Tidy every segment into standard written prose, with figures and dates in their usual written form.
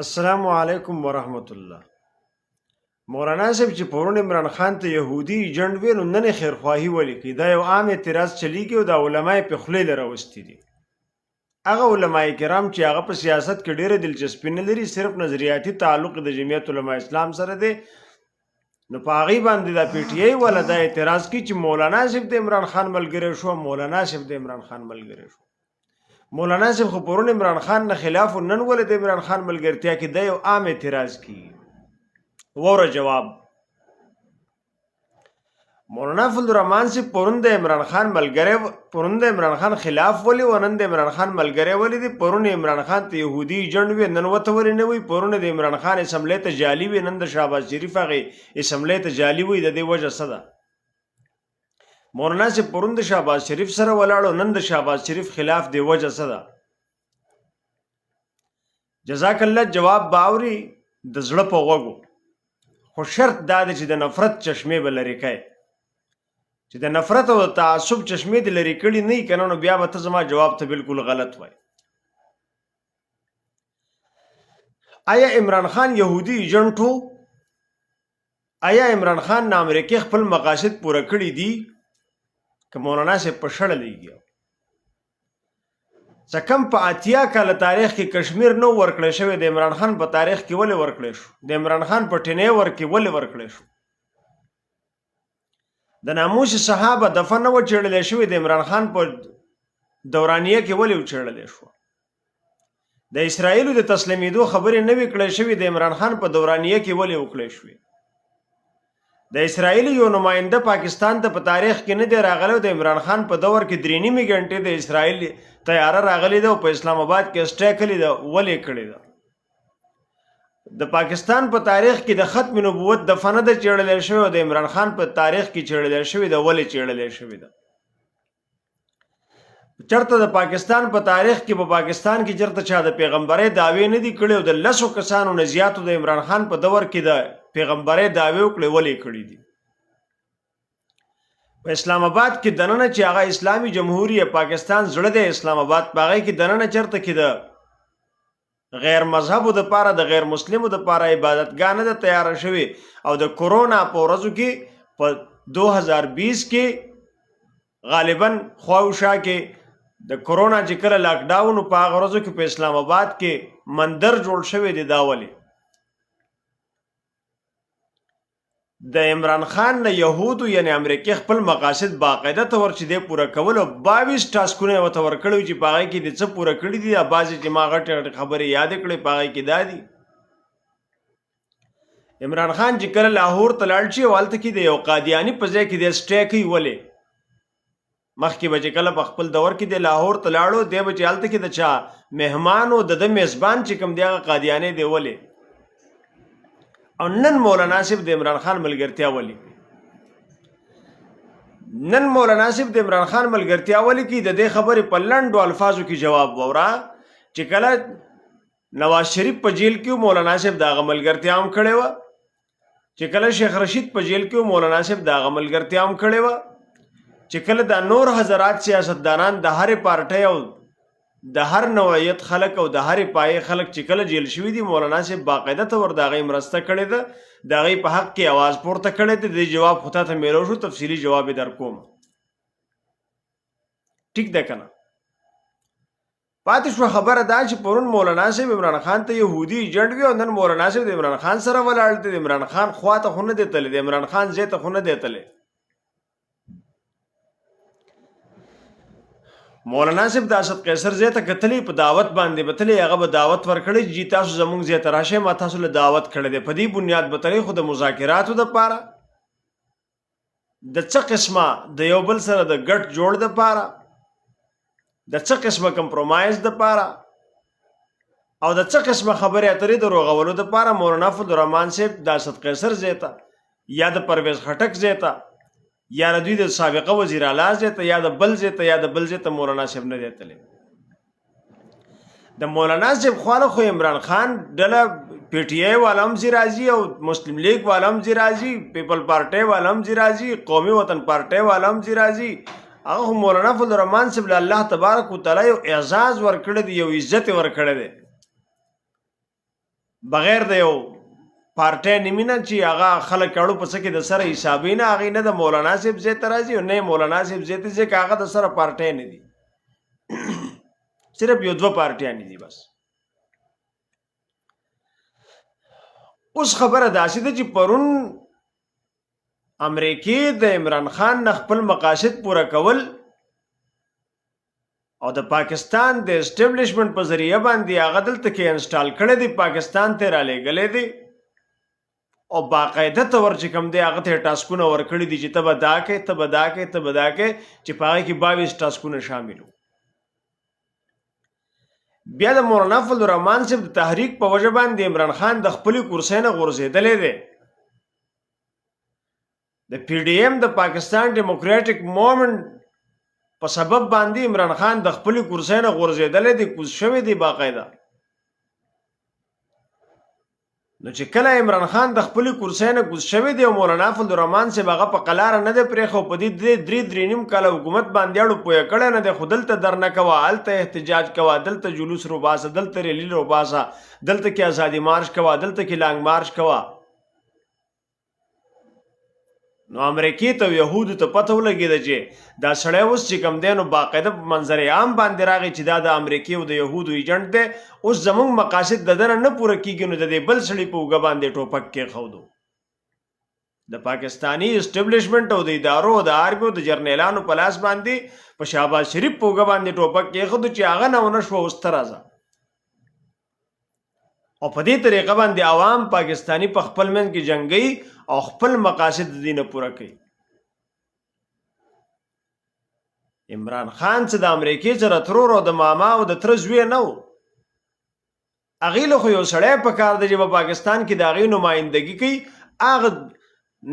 السلام علیکم ورحمت الله. مولانا صاحب چې پرون عمران خان ته يهودي ایجنټ وی نو نن خیرخواهي ولیکي دا یو عام اعتراض چلیږي او د علماء په خولې لروستي دي. هغه علماء کرام چې هغه په سیاست کې ډېره دلچسپي نه لري، صرف نظریاتي تعلق د جمعیت علماء اسلام سره دی، نو په هغې باندې دا پی ټی آی والا دا اعتراض کوي چې مولانا صاحب د عمران خان ملګری شو، مولانا صاحب د عمران خان ملګری شو. مولانا صاحب خو پرون عمران خان نه خلاف نن ولې د عمران خان ملګرتیا کې دا یو عام اعتراض کوي. وره جواب مولانا فضل الرحمن صاحب پرون د عمران خان ملګری، پرون د عمران خان خلاف ولې و نن د عمران خان ملګری ولې دی؟ پرون عمران خان ته يهودي ایجنټ وی نن وته ولې نه وی؟ پرون د عمران خان اسمبلی ته جعلي وی نن د شهباز شریف هغې اسمبلی ته جعلي وی. د دې وجه څه ده؟ مولانا صاحب پرون د شهباز شریف سره ولاړو، نن د شهباز شریف خلاف دی، وجه څه ده؟ جزاک الله جواب باوري د زړه په غوږو، خو شرط دا دی چې د نفرت چشمې به لرې کوي، چې د نفرت او تعصب چشمې دې لرې کړي نه وي، که نه نو بیا به ته زما جواب ته بالکل غلط وای. آیا عمران خان یهودي ایجنټ و؟ آیا عمران خان نه امریکې خپل مقاصد پوره کړي دي که مولانا صاحب په شړه لګي؟ څه کم په اتیا کاله تاریخ کې کشمیر نو ورکړی شوی، د عمران خان په تاریخ کې ولې ورکړی شو؟ د عمران خان په ټینیور کې ولې ورکړی شو؟ د ناموس صحابه دفن نه و چیړلی شوی، د عمران خان په دورانیه کې ولې وچیړلی شو؟ د اسرائیلو د تسلیمیدو خبرې نه وې کړی شوي، د عمران خان په دورانیه کې ولې وکړی شوې؟ د اسرائیل یو نماینده پاکستان ته په تاریخ کې نه دی راغلی، د عمران خان په دور کې 3.5 غنټې د اسرائیل طیاره راغلی ده او په اسلام آباد کې اسټیک کړې ده، ولې کړې ده؟ د پاکستان په تاریخ کې د ختم نبوت دفن نه ده چیړلی شوی، او د عمران خان په تاریخ کې چیړلی شوی ده، ولې چیړلی شوی ده؟ چرته د پاکستان په تاریخ کې په پاکستان کې چرته چا د پیغمبرۍ دعوې نه دي کړې، او د 10 کسانو نه زیاتو د عمران خان په دور کې د پیغمبرۍ دعوې وکړې، ولې کړې دي؟ په اسلام آباد کې دننه چې هغه اسلامي جمهوریت پاکستان زړه دی، اسلام آباد په هغې کې دننه چرته کې د غیر مذهبو د پاره، د غیر مسلمو د پاره عبادتګاه نه ده تیاره شوې، او د کرونا په ورځو کې په 2020 کې غالبا خواوشا کې د کرونا چې کله لاک ډاون په هغه ورځو کې په اسلام آباد کې مندر جوړ شوی دی. دا ولې؟ د عمران خان نه یهودو یعنی امریکې خپل مقاصد باقاعده طور چې دی پوره کول، او 22 ټاسکونه ورته ورکړي چې په هغې کې د څه پوره کړي دي، بعضې چې ما غټې غټې خبرې یادې کړې په هغې کې دا دي. عمران خان چې کله لاهور ته لاړ شي او هلته کې د یو قادیاني په ځای کې دی سټی کوي، ولې؟ مخکې به چې کله په خپل دور کې د لاهور ته لاړو، دی به چې هلته کې د چا مهمان او د ده میزبان چې کوم دی هغه قادیانی دی، ولې؟ او نن مولانا صاحب د عمران خان ملګرتیا ولې کوي؟ نن مولانا صاحب د عمران خان ملګرتیا ولې کوي؟ د دې خبرې په لنډو الفاظو کې جواب ووره چې کله نواز شریف په جیل کې مولانا صاحب د هغه ملګرتیا هم کړې وه، چې کله شیخ رشید په جیل کې مولانا صاحب د هغه ملګرتیا هم کړې وه، چې کله دا نور حضرات سیاستدانان د هرې پارټۍ او د هر نوعیت خلک او د هرې پایې خلک چې کله جیل شوي دي، مولانا صاحب باقاعده طور د هغې مرسته کړې ده، د هغې په حق کې اواز پورته کړی دی. د دې جواب خو تاته میلو شو، تفصیلي جواب یې در کوم. ټیک ده که نه؟ پاتې شوه خبره دا چې پرون مولانا صاحب عمران خان ته یهودي ایجنټ وي، او نن مولانا صاحب د عمران خان سره ولاړ دی، د عمران خان خوا ته خو نه دی تللی، د عمران خان ځای ته خو نه دی تللی. مولانا صاحب د اسد قیصر ځای ته کتلی، په دعوت باندې به تللی، هغه به دعوت ورکړی چې تاسو زموږ ځای ته راشئ، ما تاسو له دعوت کړی دی. په دې بنیاد به تللی، خو د مذاکراتو دپاره، د څه قسمه د یو بل سره د ګډ جوړ دپاره، د څه قسمه کمپرومایز دپاره، او د څه قسمه خبرې اترې د روغولو دپاره مولانا فضل الرحمن صاحب د اسد قیصر ځای ته یا د پرویز خټک ځای ته یا د دوی د سابقه وزیر اعلی ځای ته یا د بل ځای ته یا د بل ځای ته مولانا صاحب نه دی تللی. د مولانا صاحب خواله خو عمران خان ډله پی ټی آی والا هم ځي راځي، او مسلم لیگ والا هم ځي راځي، پیپل پارټۍ والا هم ځي راځي، قومي وطن پارټۍ والا هم ځي راځي. هغه خو مولانا فضل الرحمن صاحب له الله تبارک وتعالی یو اعزاز ورکړی دی، یو عزت ورکړی دی. بغیر د یو پارټۍ نیمینه چې هغه خلک اړو په څه کې د سره حسابي نه هغې نه د مولانا صاحب ځای ته راځي او نه مولانا صاحب ځای ته ځي که هغه د سره پارټۍ نه دي صرف یو دوه پارټیانې دي بس. اوس خبره داسې ده چې پرون امریکې د عمران خان نه خپل مقاصد پوره کول او د پاکستان د اسټیبلیشمنت په ذریعه باندې هغه دلته کې انسټال کړی دی، پاکستان ته رالیږلی دی او باقاعده طور چې کوم دی هغه ته ټاسکونه ورکړي دي چې ته به دا کوې ته به دا کوې ته به دا کوې چې په هغې کې 22 ټاسکونه شامل وو. بیا د مولانا فضل الرحمن صاحب د تحریک په وجه باندې عمران خان د خپلې کرسۍ نه غورځېدلی دی. د پی ډي ایم د پاکستان ډیموکریټک موومنټ په سبب باندې عمران خان د خپلې کرسۍ نه غورځېدلی دی، کوز شوی دی باقاعده. نو چې کله عمران خان د خپلې کرسۍ نه کوز شوی دی او مولانا فضل الرحمن صاحب هغه په قلاره نه دی پرېښی او په دې 3.5 کاله حکومت باندې اړو پویه کړی نه دی، خو دلته درنه کوه، هلته احتجاج کوه، دلته جلوس روباسه، دلته ریلی روباسه، دلته کې ازادي مارش کوه، دلته کې لانګ مارش کوه. نو امریکې ته یهودو ته پته ولګېده چې دا سړی اوس چې کوم دی نو باقاعده په منظر عام باندې راغی چې دا د امریکې او د یهودو ایجنټ دی، اوس زموږ مقاصد د ده نه پوره کېږي نو د دې بل سړي په اوږه باندې ټوپک کېښودو. د پاکستاني اسټیبلیشمنټ او د ادارو او د آرمي او د جرنیلانو په لاس باندې په شهباز شریف په اوږه باندې ټوپک کېښودو چې هغه نه ونه شوه اوس ته راځه. او په دې طریقه باندې عوام پاکستانی په خپل منځ کې جنګي او خپل مقاصد د دې نه پوره کوي. عمران خان چې د امریکې سره ترور او د ماما او د تره زوی نه و، هغې له خو یو سړی په کار دی چې په پاکستان کې د هغې نمایندګي کوي. هغه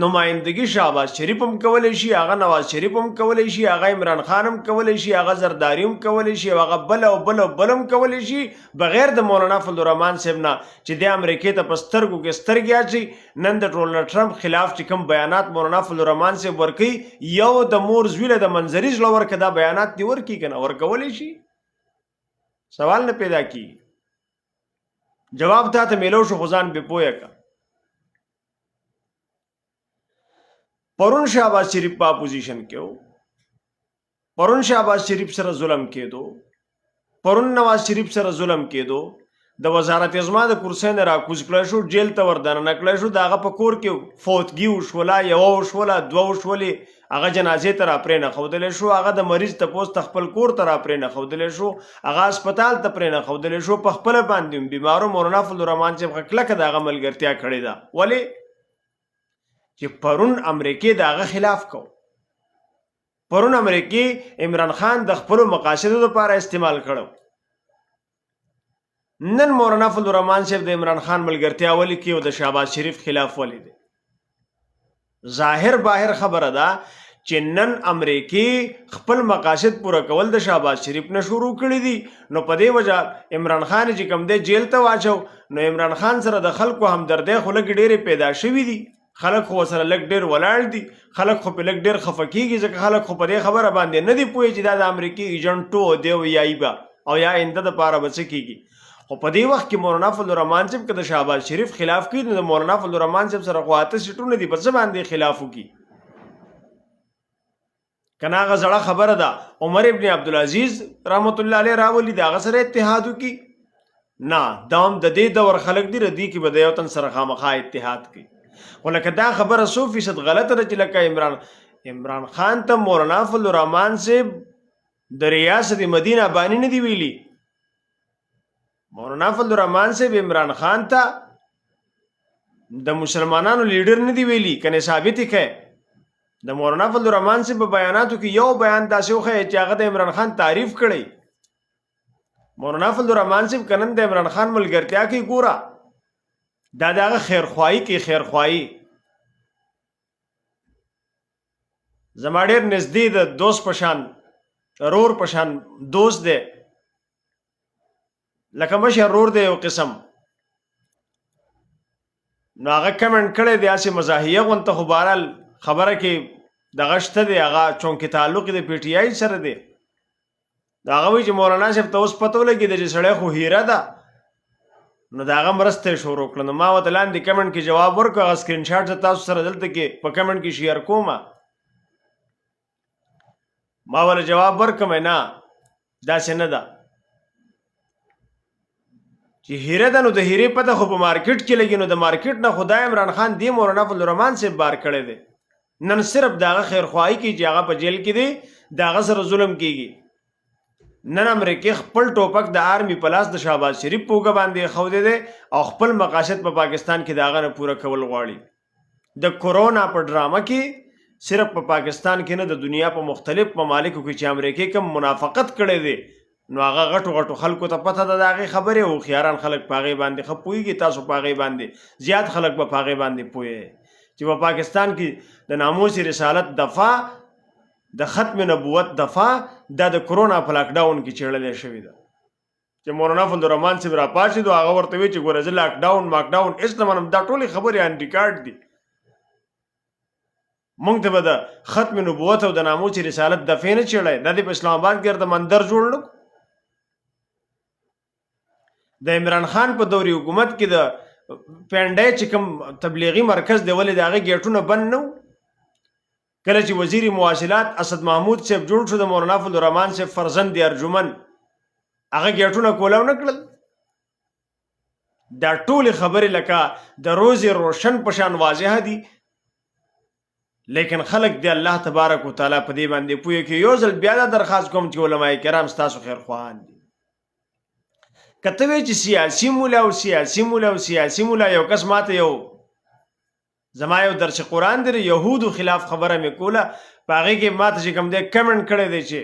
نمایندګي شهباز شریف هم کولی شي، هغه نواز شریف هم کولی شي، هغه عمران خان هم کولی شي، هغه زرداری هم کولی شي، هغه بل او بل او بل هم کولی شي، بغیر د مولانا فضل الرحمن صاحب نه چې د امریکې ته په سترګو کې سترګې اچي. نن د ډونالډ ټرمپ خلاف چې کوم بیانات مولانا فضل الرحمن صاحب ورکوي، یو د مور زوی له د منظري زړه ورکه دا بیانات دې ورکړي که نه ورکولی شي؟ سوال نه پیدا کېږي. جواب تا ته میلو شو خو ځان بې پویه که. پرون شهباز شریف په اپوزیشن کې و، پرون شهباز شریف سره ظلم کېدو، پرون نواز شریف سره ظلم کېدو، د وزارت اعظما د کرسۍ نه راکوز کړی شو، جیل ته وردننه کړی شو، د هغه په کور کې فوتګي وشوله، یوه وشوله، دوه وشولې، هغه جنازې ته را پرې نښودلی شو، هغه د مریض تپوس ته خپل کور ته را پرې نښودلی شو، هغه هسپتال ته پرې نښودلی شو، په خپله باندې هم بیمارو مولانا فضل الرحمن صاحب کلکه د هغه ملګرتیا کړې ده. ولې؟ چې پرون امریکې د هغه خلاف کو. پرون امریکې عمران خان د خپلو مقاصدو لپاره استعمال کړو. نن مولانا فضل الرحمن صاحب د عمران خان ملګرتیا ولې کوي او د شهباز شریف خلاف ولې دی؟ ظاهر باهر خبره ده چې نن امریکې خپل مقاصد پوره کول د شهباز شریف نه شروع کړي دي. نو په دې وجه عمران خان چې کوم دی جیل ته واچو، نو عمران خان سره د خلکو همدردۍ خو لږ ډېرې پیدا شوي دي، خلک خو سره لږ ډېر ولاړ دي، خلک خو په لږ ډېر خفه کېږي ځکه خلک خو په دې خبره باندې نه دي پوهې چې دا د امریکې ایجنټو دی او یا به او یا آینده دپاره به څه کېږي. خو په دې وخت کې مولانا فضل الرحمن صاحب که د شهباز شریف خلاف کوي نو د مولانا فضل الرحمن صاحب سره خو 8 سیټونه دي، په څه باندې خلاف وکړي؟ که نه هغه زړه خبره ده عمر ابن عبدالعزیز رحمت الله علیه راولي د هغه سره اتحاد وکړي؟ نه، دا هم د دې دور خلک دي، ردي کې به د یو تن سره خامخا اتحاد کوي. خو لکه دا خبره 100% غلطه ده چې لکه عمران خان ته مولانا فضل الرحمن صاحب د ریاست مدینه بانی نه دی ویلي. مولانا فضل الرحمن صاحب عمران خان ته د مسلمانانو لیډر نه دی ویلي. کنه ثابت کړي د مولانا فضل الرحمن صاحب په بیاناتو کې یو بیان داسې وښیي چې هغه د عمران خان تعریف کړی. مولانا فضل الرحمن صاحب کنن د عمران خان ملګرتیا کې ګوره دا دغه خیرخواهي کې خیرخواهي. زما ډېر نږدې د دوست پشان رور پشان دوست دی، لکه مشر رور دی یو قسم. نو هغه کمنټ کړی دی هسې مزاحیه غونته، خو بهرحال خبره کې دغه شته دی، هغه چونکې تعلق د پی ټي آی سره دی. هغه وایي چې مولانا صاحب ته اوس پته ولګېده چې سړی خو هیره ده، نو د هغه مرسته یې شروع کړه. نو ما ورته لاندې کمنټ کې جواب ورکړ، هغه سکرین شاټ زه تاسو سره دلته کې په کمنټ کې شیر کوم. ما ول جواب ورکم نه داسې نه ده چې هیره ده، نو د هیرې پته خو په مارکیټ کې لګي، نو د مارکیټ نه خدای عمران خان دی مولانا فضل الرحمن سے بار کړی دی. نن صرف داغه خیرخواهی کی چې هغه په جیل کې دی، داغه سره ظلم کیږي. نن امریکای خپل ټوپک د آرمی پلاس د شهباز شریف پوګه باندې خوده دی او خپل مقاصد په پاکستان کې داغه نه پوره کول غواړي. د کورونا په ډرامه کې صرف په پاکستان کې نه د دنیا په مختلف ممالکو کې چې امریکای کم منافقت کړي دي، نو هغه غټو غټو خلکو ته پته ده داغه خبره او خياران خلک پاغي باندې خپويږي. تاسو پاغي باندې زیات خلک په پاغي باندې پوي چې په پاکستان کې د ناموس رسالت دفاع، د ختم نبوت دفاع د کورونا په لاک ډاون کې چړلې شوې ده چې مولانا فضل الرحمن صاحب را پاتې دوه هغه ورته وی چې ګوره زه لاک ډاون ماک ډاون اسلام دا ټولې خبرې ان ریکارډ دي. مونږ ته به د ختم نبوت او د ناموس رسالت دفاع نه چړلې د په اسلام آباد کې د مندر جوړ نو د عمران خان په دوري حکومت کې د پنډای چې کوم تبلیغي مرکز دی ولې داغه گیټونه بند نو. کله چې وزیر مواصلات اسد محمود صاحب جوړ شو د مولانا فضل الرحمن صاحب فرزند دی ارجمن، هغه گیټونه کولاو نه کړل. دا ټول خبرې لکه د روز روشن پشان واضح دي، لیکن خلق دی الله تبارک وتعالى په دې باندې پوهه کې. یو ځل بیا درخواست کوم چې علماء کرام تاسو خیر خواهان دي. کته وی چې سیاسي مولا او سیاسي مولا او سیاسي مولا یو کس ماته یو زما یو درس قرآن دی يهودو خلاف خبره مې کوله، باغې کې ماته چې کوم دې کمنټ کړی دی چې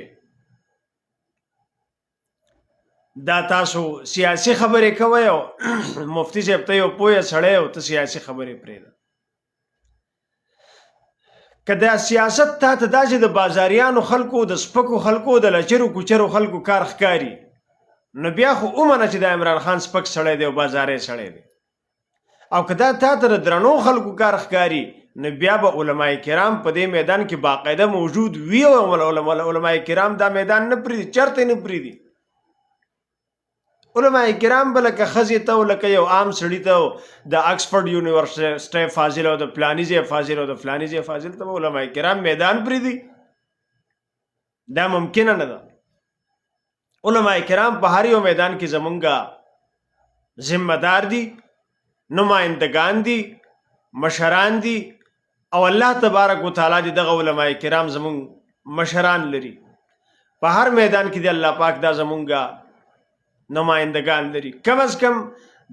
دا تاسو سیاسي خبرې کوي او مفتی صاحب ته یو پوهه سړی او ته سیاسي خبرې پرېږده. که دا سیاست ته دا چې د بازاریانو خلکو د سپکو خلکو د لچرو کوچرو خلکو کار ښکاري، نو بیا خو اومنه چې د عمران خان سپک سړی دی او بازارې سړی دی. او که دا تا ته درنو خلکو کار ښکاري، نو بیا به علماء کرام په دې میدان کې باقاعده موجود وي او علماء کرام دا میدان نه پرېږدي، چرته نه پرېږدي. علماء کرام به لکه ښځې ته او لکه یو عام سړي ته د آکسفورډ یونیورسټۍ فاضل او د فلاني ځای فاضل او د فلاني ځای فاضل ته به علماء کرام میدان پرېږدي؟ دا ممکنه نه ده. علماء کرام په هر یو میدان کې زمونږه ذمہ دار دي، نمائندگان دي، مشران دي، او الله تبارک وتعالی دې دغه علماء کرام زمون مشران لري. په هر میدان کې دی الله پاک دا زمونږه نمائندگان لري. کم از کم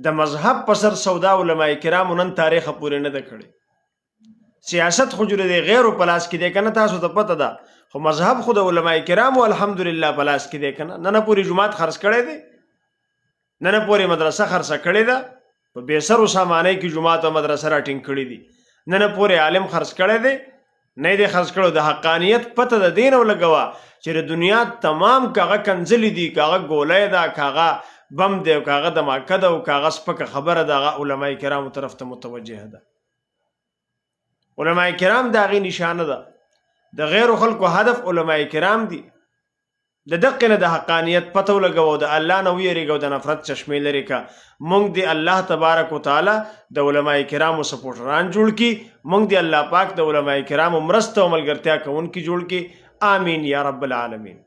د مذهب په سر سودا علماء کرام نن تاریخ پورې نه ده کړی. سیاست خو جوړ دی غیرو پلاس کې دی کنه، تاسو ته پته ده، خو مذهب خو د علماء کرام الحمدلله پلاس کې دی کنه. نه پوری جماعت خرڅ کړي دي، نه پوری مدرسه خرڅ کړي ده، په بیسرو سامانه کې جماعت او مدرسه راټینګ کړي دي، نه پوری عالم خرڅ کړي دي، نه دې خرڅ کړو. د حقانیت پته د دین او لګوا چې د دنیا تمام کاغه کنځلې دي، کاغه ګولې ده، کاغه بم دی، کاغه دماکه ده او کاغه سپکه خبره ده، علماء کرام طرف ته متوجه ده. علماء کرام دا غي نشانه ده. د غیر خلکو هدف علماء کرام دي. د دقه نه د حقانیت پته ولګو، د الله نه ویریږو، د نفرت چشمه لري کا. مونږ دی الله تبارک وتعالى د علماء کرامو سپورټران جوړ کی، مونږ دی الله پاک د علماء کرامو مرسته او ملګرتیا کوونکي جوړ کی. آمین یا رب العالمین.